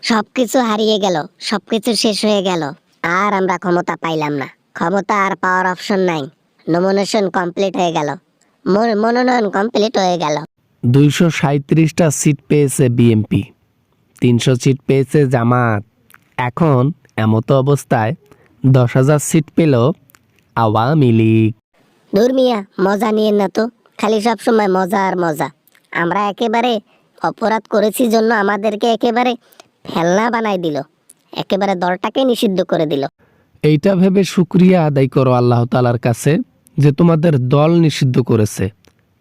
সবকিছু হারিয়ে গেল, সবকিছু শেষ হয়ে গেল, আর আমরা ক্ষমতা পাইলাম না। ক্ষমতা আর পাওয়ার অপশন নাই। নমিনেশন কমপ্লিট হয়ে গেল, মনোনয়ন কমপ্লিট হয়ে গেল। 237টা সিট পেয়েছে বিএনপি, 300 সিট পেয়েছে জামাত। এখন এমতো অবস্থায় 10,000 সিট পেল আওয়ামী লীগ। দূর মিয়া, মজা নিয়েন না তো, খালি সব সময় মজা আর মজা। আমরা একেবারে অপরাধ করেছি জন্য আমাদেরকে একেবারে ফেলনা বানাই দিল, একেবারে দলটাকে নিষিদ্ধ করে দিল। এইটা ভেবে শুকরিয়া আদায় করো আল্লাহ তাআলার কাছে যে তোমাদের দল নিষিদ্ধ করেছে,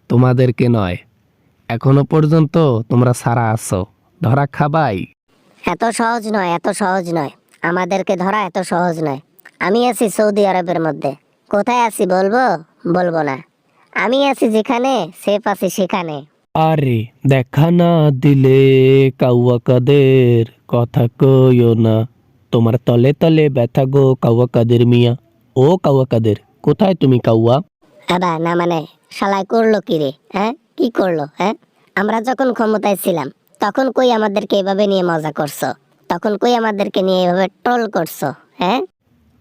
তোমাদেরকে নয়। এখনো পর্যন্ত তোমরা সারা আছো, ধরা খাবাই। এত সহজ নয়, এত সহজ নয়, আমাদেরকে ধরা এত সহজ নয়। আমি আছি সৌদি আরবের মধ্যে, কোথায় আছি বলবো? বলবো না। আমি আছি যেখানে, সেফ আছি সেখানে। আরে দেখা না দিলে কাউয়া কাদের কথা কইও না, তোমার তলে তলে ব্যথা গো কাউয়া কাদের মিয়া। ও কাউয়া কাদের, কোথায় তুমি কাউয়া? আবা না মানে, শালাই করলো কি রে? হ্যাঁ, কি করলো? হ্যাঁ, আমরা যখন ক্ষমতায় ছিলাম তখন কই আমাদেরকে এভাবে নিয়ে মজা করছো? তখন কই আমাদেরকে নিয়ে এভাবে ট্রোল করছো? হ্যাঁ,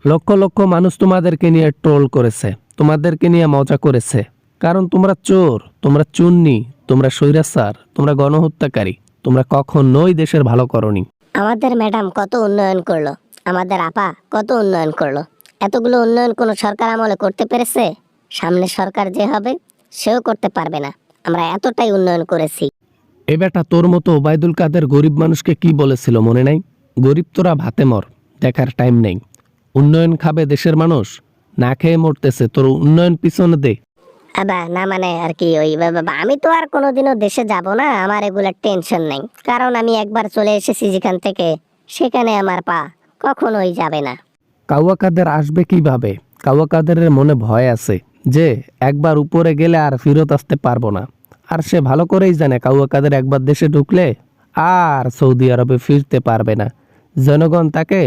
লক্ষ লক্ষ মানুষ তোমাদেরকে নিয়ে ট্রোল করেছে, তোমাদেরকে নিয়ে মজা করেছে, কারণ তোমরা চোর, তোমরা চুন্নি, তোমরা স্বৈরাচার, তোমরা গণহত্যাকারী, তোমরা কখনোই দেশের ভালো করনি। আমাদের ম্যাডাম কত উন্নয়ন করলো, আমাদের আপা কত উন্নয়ন করলো। এতগুলো উন্নয়ন কোনো সরকার আমলে করতে পেরেছে? সামনে সরকার যে হবে সেও করতে পারবে না। আমরা এতটাই উন্নয়ন করেছি। এ বেটা, তোর মতো ওবায়দুল কাদের গরিব মানুষকে কি বলেছিল মনে নাই? গরিব তোরা ভাতে মর, দেখার টাইম নেই। উন্নয়ন খাবে দেশের মানুষ, না খেয়ে মরতেছে, তোর উন্নয়ন পিছনে দে। আবা না মানে আর কি, ওই আমি তো আর কোনোদিনও দেশে যাব না, আমার এগুলার টেনশন নেই। কারণ আমি একবার চলে এসেছি যেখান থেকে, সেখানে আমার পা কখনোই যাবে না। কাউয়া কাদের আসবে কিভাবে? কাউয়া কাদেরের মনে ভয় আছে যে একবার উপরে গেলে আর ফেরত আসতে পারবো না। আর সে ভালো করেই জানে কাউয়া কাদের একবার দেশে ঢুকলে আর সৌদি আরবে ফিরতে পারবে না। জনগণ তাকে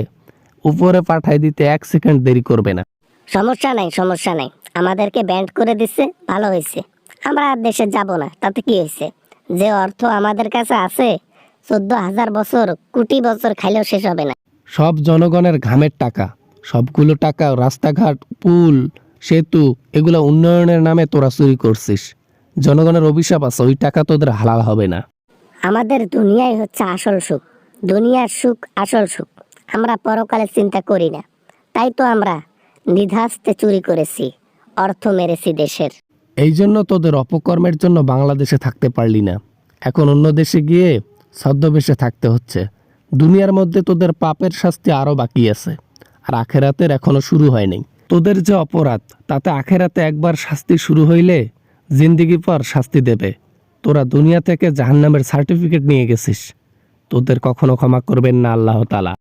উপরে পাঠাই দিতে 1 সেকেন্ড দেরি করবে না। সমস্যা নাই, সমস্যা নাই, আমাদেরকে ব্যান্ড করে দিচ্ছে, ভালো হয়েছে। আমরা আর দেশে যাব না, তাতে কি হয়েছে? যে অর্থ আমাদের কাছে আছে, 14,000 বছর, কোটি বছর খাইলেও শেষ হবে না। সব জনগণের ঘামের টাকা, সবগুলো টাকা রাস্তাঘাট, পুল, সেতু, এগুলো উন্নয়নের নামে তোরা চুরি করছিস। জনগণের অভিশাপ আছে, ওই টাকা তোদের হালাল হবে না। আমাদের দুনিয়াই হচ্ছে আসল সুখ, দুনিয়ার সুখ আসল সুখ। আমরা পরকালে চিন্তা করি না, তাই তো আমরা নিধাস্তে চুরি করেছি, অর্থ মেরেছি দেশের। এই জন্য তোদের অপকর্মের জন্য বাংলাদেশে থাকতে পারলি না, এখন অন্য দেশে গিয়ে ছদ্মবেশে থাকতে হচ্ছে। দুনিয়ার মধ্যে তোদের পাপের শাস্তি আরো বাকি আছে, আর আখেরাতের এখনো শুরু হয়নি। তোদের যে অপরাধ, তাতে আখেরাতে একবার শাস্তি শুরু হইলে জিন্দিগি পর শাস্তি দেবে। তোরা দুনিয়া থেকে জাহান্নামের সার্টিফিকেট নিয়ে গেছিস, তোদের কখনো ক্ষমা করবেন না আল্লাহ তাআলা।